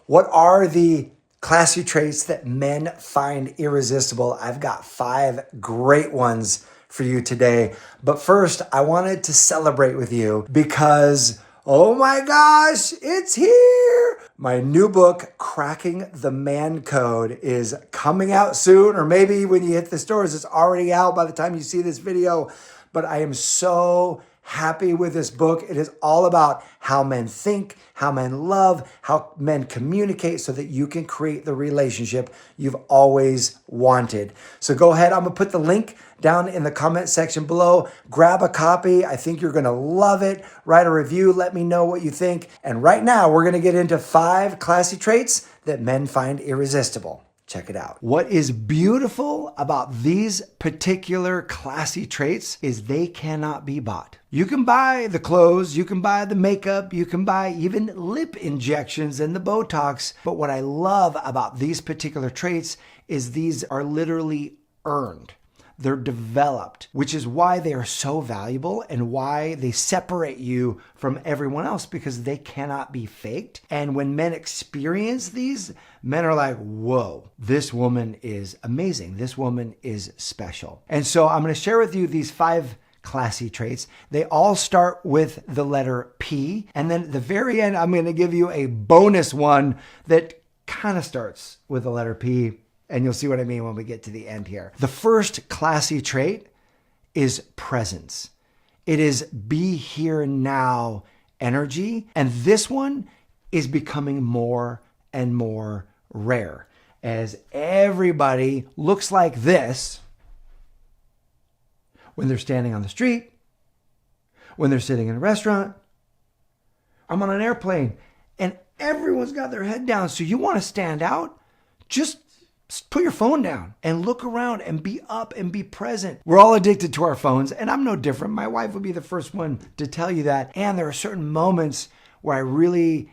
What are the classy traits that men find irresistible? I've got 5 great ones for you today. But first, I wanted to celebrate with you because, oh my gosh, it's here. My new book, Cracking the Man Code, is coming out soon, or maybe when you hit the stores, it's already out by the time you see this video. But I am so happy with this book. It is all about how men think, how men love, how men communicate so that you can create the relationship you've always wanted. So go ahead. I'm going to put the link down in the comment section below. Grab a copy. I think you're going to love it. Write a review. Let me know what you think. And right now, we're going to get into 5 classy traits that men find irresistible. Check it out. What is beautiful about these particular classy traits is they cannot be bought. You can buy the clothes, you can buy the makeup, you can buy even lip injections and the Botox. But what I love about these particular traits is these are literally earned. They're developed, which is why they are so valuable and why they separate you from everyone else, because they cannot be faked. And when men experience these, men are like, whoa, this woman is amazing. This woman is special. And so I'm going to share with you these 5 classy traits. They all start with the letter P. And then at the very end, I'm going to give you a bonus one that kind of starts with the letter P. And you'll see what I mean when we get to the end here. The first classy trait is presence. It is be here now energy. And this one is becoming more and more rare as everybody looks like this when they're standing on the street, when they're sitting in a restaurant. I'm on an airplane and everyone's got their head down. So you want to stand out? Just put your phone down and look around and be up and be present. We're all addicted to our phones, and I'm no different. My wife would be the first one to tell you that. And there are certain moments where I really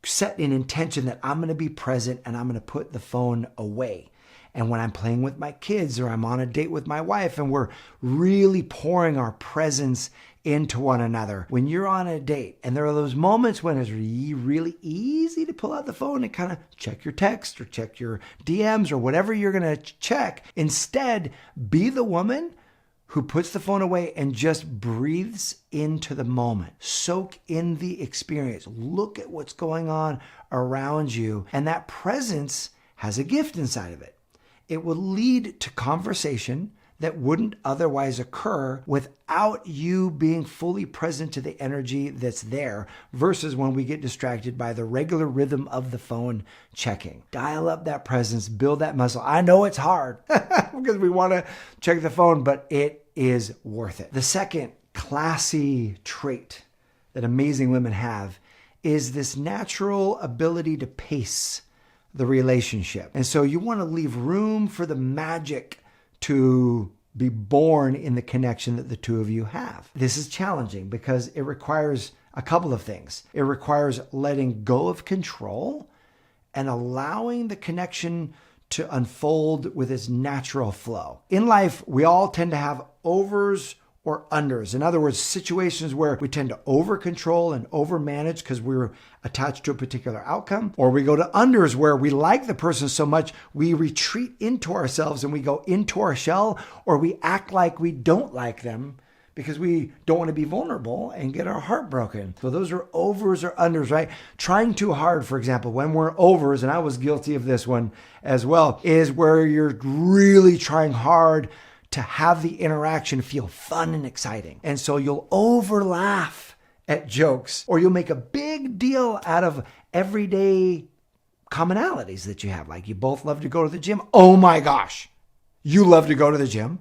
set an intention that I'm going to be present and I'm going to put the phone away. And when I'm playing with my kids or I'm on a date with my wife and we're really pouring our presence into one another. When you're on a date and there are those moments when it's really easy to pull out the phone and kind of check your text or check your DMs or whatever you're going to check. Instead, be the woman who puts the phone away and just breathes into the moment. Soak in the experience. Look at what's going on around you. And that presence has a gift inside of it. It will lead to conversation that wouldn't otherwise occur without you being fully present to the energy that's there, versus when we get distracted by the regular rhythm of the phone checking. Dial up that presence, build that muscle. I know it's hard because we want to check the phone, but it is worth it. The second classy trait that amazing women have is this natural ability to pace the relationship. And so you want to leave room for the magic to be born in the connection that the two of you have. This is challenging because it requires a couple of things. It requires letting go of control and allowing the connection to unfold with its natural flow. In life, we all tend to have overs or unders. In other words, situations where we tend to over control and over manage because we're attached to a particular outcome, or we go to unders where we like the person so much we retreat into ourselves and we go into our shell, or we act like we don't like them because we don't want to be vulnerable and get our heart broken. So those are overs or unders, right? Trying too hard, for example, when we're overs, and I was guilty of this one as well, is where you're really trying hard to have the interaction feel fun and exciting. And so you'll over laugh at jokes, or you'll make a big deal out of everyday commonalities that you have. Like you both love to go to the gym. Oh my gosh, you love to go to the gym.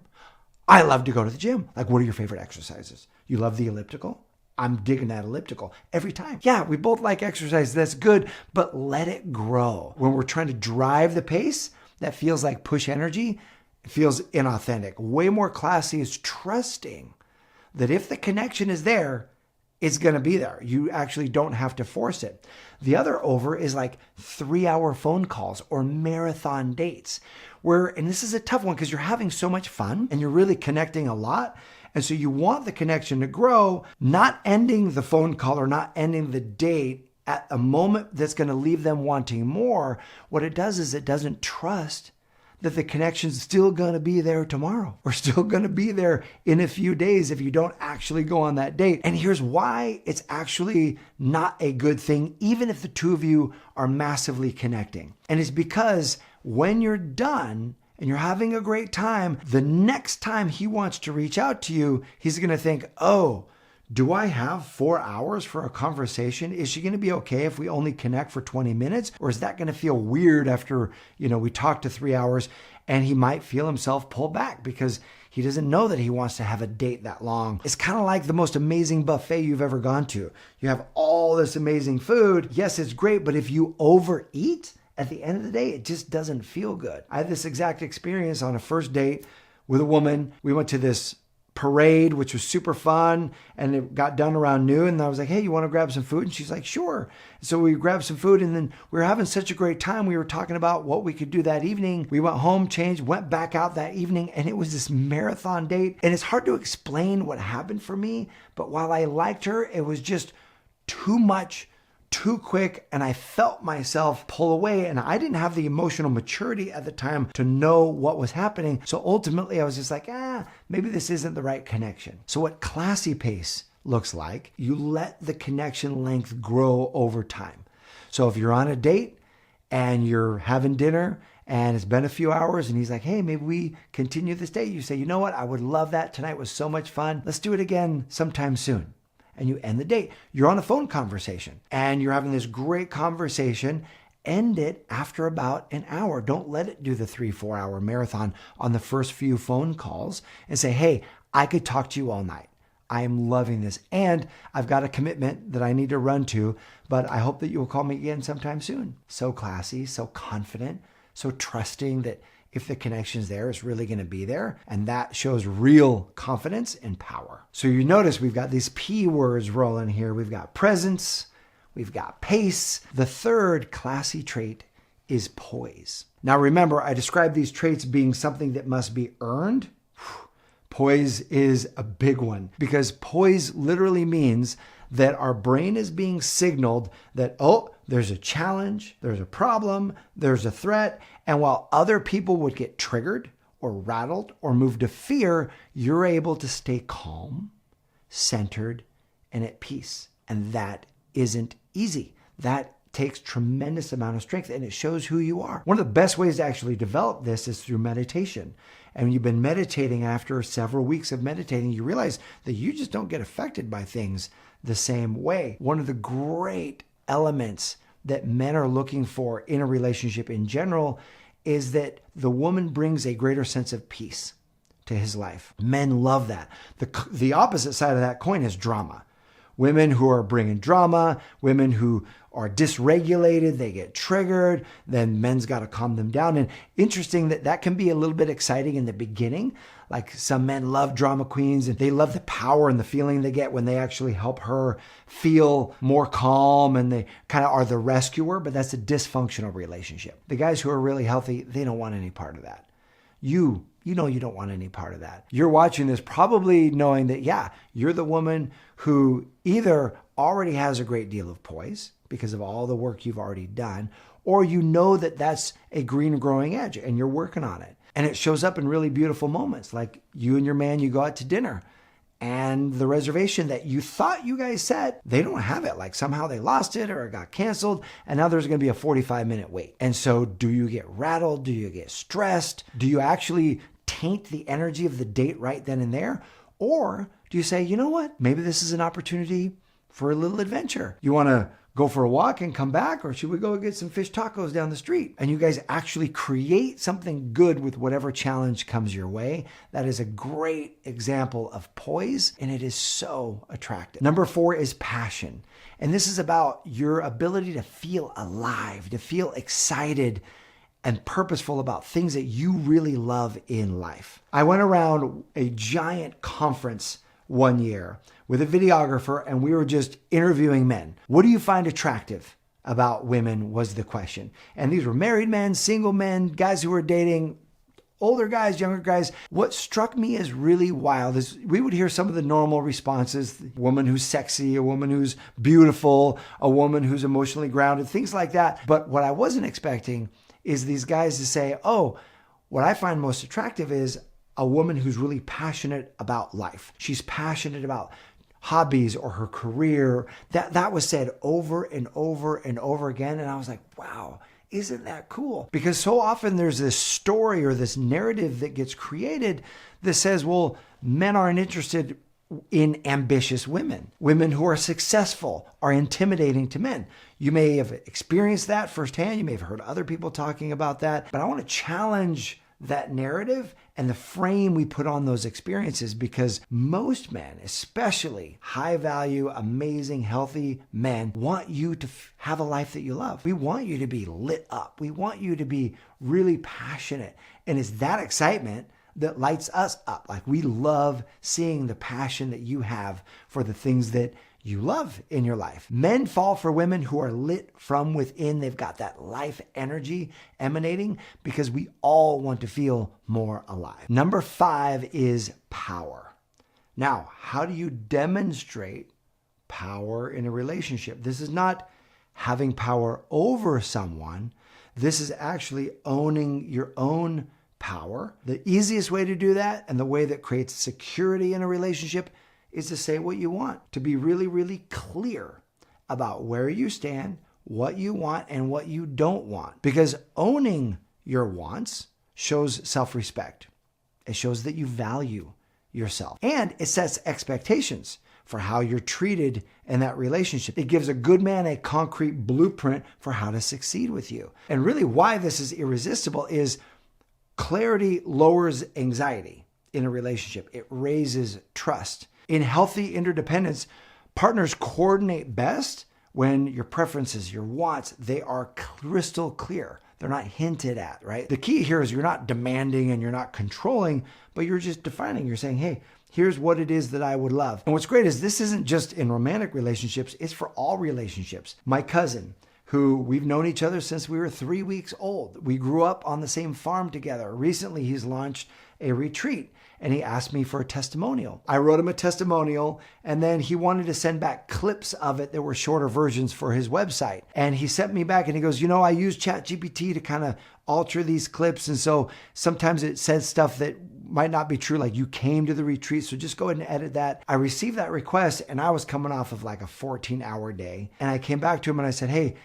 I love to go to the gym. Like, what are your favorite exercises? You love the elliptical? I'm digging that elliptical every time. Yeah, we both like exercise. That's good, but let it grow. When we're trying to drive the pace, that feels like push energy. It feels inauthentic. Way more classy is trusting that if the connection is there, it's going to be there. You actually don't have to force it. The other over is like 3-hour phone calls or marathon dates where, and this is a tough one because you're having so much fun and you're really connecting a lot. And so you want the connection to grow, not ending the phone call or not ending the date at a moment that's going to leave them wanting more, what it does is it doesn't trust that the connection's still going to be there tomorrow or still going to be there in a few days if you don't actually go on that date. And here's why it's actually not a good thing, even if the two of you are massively connecting. And it's because when you're done and you're having a great time, the next time he wants to reach out to you, he's going to think, oh, do I have 4 hours for a conversation? Is she going to be okay if we only connect for 20 minutes? Or is that going to feel weird after, we talked to 3 hours? And he might feel himself pull back because he doesn't know that he wants to have a date that long. It's kind of like the most amazing buffet you've ever gone to. You have all this amazing food. Yes, it's great, but if you overeat, at the end of the day, it just doesn't feel good. I had this exact experience on a first date with a woman. We went to this parade, which was super fun, and it got done around noon, and I was like, hey, you want to grab some food? And she's like, sure. So we grabbed some food, and then we were having such a great time. We were talking about what we could do that evening. We went home, changed, went back out that evening, and it was this marathon date. And it's hard to explain what happened for me, but while I liked her, it was just too much, too quick, and I felt myself pull away, and I didn't have the emotional maturity at the time to know what was happening. So ultimately I was just like, maybe this isn't the right connection. So what classy pace looks like, you let the connection length grow over time. So if you're on a date and you're having dinner and it's been a few hours and he's like, hey, maybe we continue this date. You say, you know what? I would love that. Tonight was so much fun. Let's do it again sometime soon. And you end the date. You're on a phone conversation and you're having this great conversation. End it after about an hour. Don't let it do the 3-4 hour marathon on the first few phone calls and say, hey, I could talk to you all night. I am loving this. And I've got a commitment that I need to run to, but I hope that you will call me again sometime soon. So classy, so confident, so trusting that if the connection's there, it's really going to be there. And that shows real confidence and power. So you notice we've got these P words rolling here. We've got presence. We've got pace. The third classy trait is poise. Now remember, I described these traits being something that must be earned. Poise is a big one because poise literally means that our brain is being signaled that, oh, there's a challenge, there's a problem, there's a threat. And while other people would get triggered or rattled or moved to fear, you're able to stay calm, centered, and at peace. And that isn't easy. That takes tremendous amount of strength and it shows who you are. One of the best ways to actually develop this is through meditation. And when you've been meditating, after several weeks of meditating, you realize that you just don't get affected by things the same way. One of the great elements that men are looking for in a relationship in general is that the woman brings a greater sense of peace to his life. Men love that. The opposite side of that coin is drama. Women who are bringing drama, women who are dysregulated, they get triggered, then men's got to calm them down. And interesting that can be a little bit exciting in the beginning. Like some men love drama queens and they love the power and the feeling they get when they actually help her feel more calm and they kind of are the rescuer, but that's a dysfunctional relationship. The guys who are really healthy, they don't want any part of that. You know you don't want any part of that. You're watching this probably knowing that, yeah, you're the woman who either already has a great deal of poise because of all the work you've already done, or you know that that's a green growing edge and you're working on it. And it shows up in really beautiful moments, like you and your man, you go out to dinner and the reservation that you thought you guys set, they don't have it. Like somehow they lost it or it got canceled and now there's going to be a 45-minute wait. And so do you get rattled? Do you get stressed? Do you actually taint the energy of the date right then and there? Or do you say, you know what? Maybe this is an opportunity for a little adventure. You want to go for a walk and come back, or should we go get some fish tacos down the street? And you guys actually create something good with whatever challenge comes your way. That is a great example of poise, and it is so attractive. Number 4 is passion. And this is about your ability to feel alive, to feel excited and purposeful about things that you really love in life. I went around a giant conference one year with a videographer and we were just interviewing men. What do you find attractive about women was the question. And these were married men, single men, guys who were dating, older guys, younger guys. What struck me as really wild is we would hear some of the normal responses, a woman who's sexy, a woman who's beautiful, a woman who's emotionally grounded, things like that. But what I wasn't expecting is these guys to say, oh, what I find most attractive is a woman who's really passionate about life. She's passionate about hobbies or her career. That was said over and over and over again. And I was like, wow, isn't that cool? Because so often there's this story or this narrative that gets created that says, well, men aren't interested in ambitious women. Women who are successful are intimidating to men. You may have experienced that firsthand. You may have heard other people talking about that. But I want to challenge that narrative and the frame we put on those experiences, because most men, especially high value, amazing, healthy men, want you to have a life that you love. We want you to be lit up. We want you to be really passionate. And it's that excitement that lights us up. Like, we love seeing the passion that you have for the things that you love in your life. Men fall for women who are lit from within. They've got that life energy emanating, because we all want to feel more alive. Number 5 is power. Now, how do you demonstrate power in a relationship? This is not having power over someone. This is actually owning your own power. The easiest way to do that, and the way that creates security in a relationship, is to say what you want, to be really, really clear about where you stand, what you want, and what you don't want. Because owning your wants shows self-respect. It shows that you value yourself. And it sets expectations for how you're treated in that relationship. It gives a good man a concrete blueprint for how to succeed with you. And really why this is irresistible is clarity lowers anxiety in a relationship. It raises trust. In healthy interdependence, partners coordinate best when your preferences, your wants, they are crystal clear. They're not hinted at, right? The key here is you're not demanding and you're not controlling, but you're just defining. You're saying, hey, here's what it is that I would love. And what's great is this isn't just in romantic relationships, it's for all relationships. My cousin, who we've known each other since we were 3 weeks old. We grew up on the same farm together. Recently, he's launched a retreat, and he asked me for a testimonial. I wrote him a testimonial, and then he wanted to send back clips of it that were shorter versions for his website. And he sent me back and he goes, I use ChatGPT to kind of alter these clips. And so sometimes it says stuff that might not be true, like you came to the retreat, so just go ahead and edit that. I received that request, and I was coming off of like a 14-hour day. And I came back to him and I said, hey,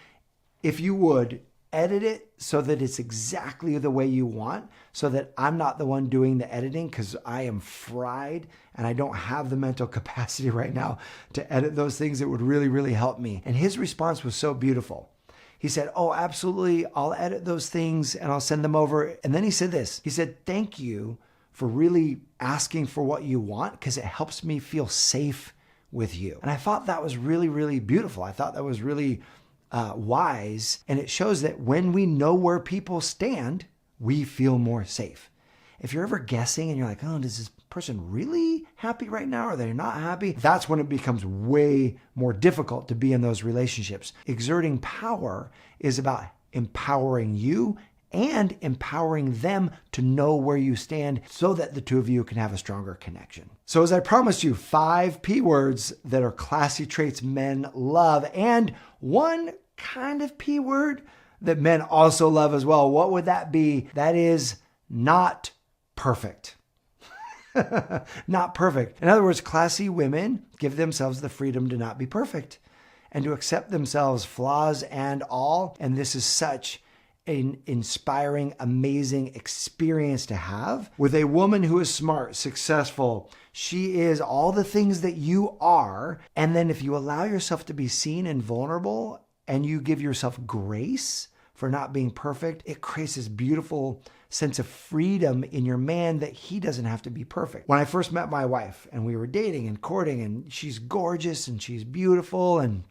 if you would, edit it so that it's exactly the way you want, so that I'm not the one doing the editing, because I am fried and I don't have the mental capacity right now to edit those things. It would really, really help me. And his response was so beautiful. He said, oh, absolutely. I'll edit those things and I'll send them over. And then he said this. He said, thank you for really asking for what you want, because it helps me feel safe with you. And I thought that was really, really beautiful. I thought that was really wise. And it shows that when we know where people stand, we feel more safe. If you're ever guessing and you're like, oh, does this person really happy right now? Or they're not happy? That's when it becomes way more difficult to be in those relationships. Exerting power is about empowering you and empowering them to know where you stand, so that the two of you can have a stronger connection. So as I promised you, 5 P words that are classy traits men love, and one kind of P word that men also love as well. What would that be? That is not perfect. Not perfect. In other words, classy women give themselves the freedom to not be perfect and to accept themselves, flaws and all. And this is such an inspiring, amazing experience to have with a woman who is smart, successful. She is all the things that you are. And then if you allow yourself to be seen and vulnerable, and you give yourself grace for not being perfect, it creates this beautiful sense of freedom in your man that he doesn't have to be perfect. When I first met my wife and we were dating and courting, and she's gorgeous and she's beautiful and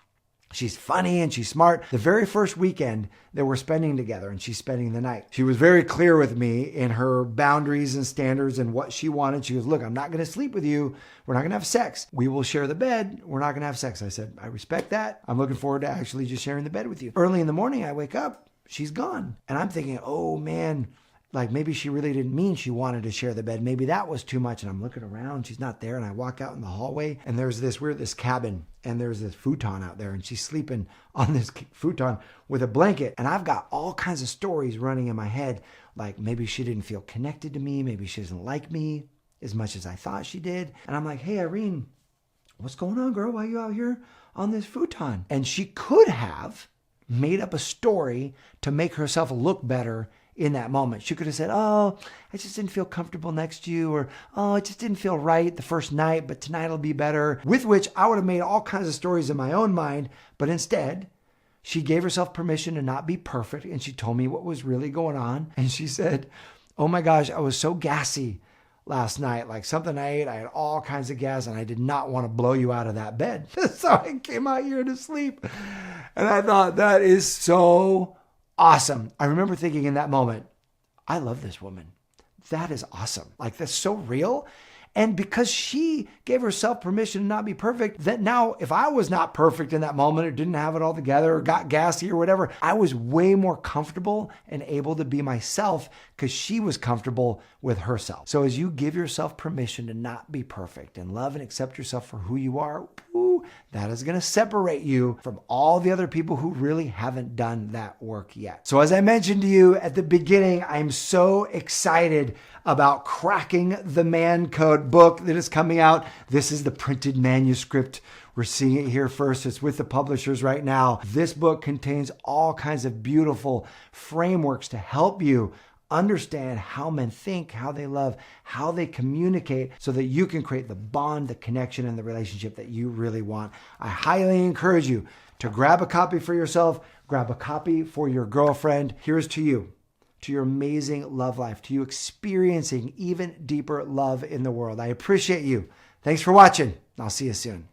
she's funny and she's smart. The very first weekend that we're spending together, and she's spending the night, she was very clear with me in her boundaries and standards and what she wanted. She goes, look, I'm not going to sleep with you. We're not going to have sex. We will share the bed. We're not going to have sex. I said, I respect that. I'm looking forward to actually just sharing the bed with you. Early in the morning, I wake up, she's gone. And I'm thinking, oh man, Like maybe she really didn't mean she wanted to share the bed. Maybe that was too much. And I'm looking around, she's not there. And I walk out in the hallway and there's this cabin and there's this futon out there and she's sleeping on this futon with a blanket. And I've got all kinds of stories running in my head. Like maybe she didn't feel connected to me. Maybe she doesn't like me as much as I thought she did. And I'm like, hey, Irene, what's going on, girl? Why are you out here on this futon? And she could have made up a story to make herself look better in that moment. She could have said, oh, I just didn't feel comfortable next to you, or oh, it just didn't feel right the first night, but tonight will be better. With which I would have made all kinds of stories in my own mind, but instead, she gave herself permission to not be perfect, and she told me what was really going on. And she said, oh my gosh, I was so gassy last night, like something I ate, I had all kinds of gas, and I did not want to blow you out of that bed. So I came out here to sleep. And I thought, that is so awesome. I remember thinking in that moment, I love this woman. That is awesome. Like, that's so real. And because she gave herself permission to not be perfect, that now if I was not perfect in that moment or didn't have it all together or got gassy or whatever, I was way more comfortable and able to be myself because she was comfortable with herself. So as you give yourself permission to not be perfect and love and accept yourself for who you are, that is going to separate you from all the other people who really haven't done that work yet. So as I mentioned to you at the beginning, I'm so excited about Cracking the Man Code book that is coming out. This is the printed manuscript. We're seeing it here first. It's with the publishers right now. This book contains all kinds of beautiful frameworks to help you understand how men think, how they love, how they communicate, so that you can create the bond, the connection, and the relationship that you really want. I highly encourage you to grab a copy for yourself, grab a copy for your girlfriend. Here's to you, to your amazing love life, to you experiencing even deeper love in the world. I appreciate you. Thanks for watching. I'll see you soon.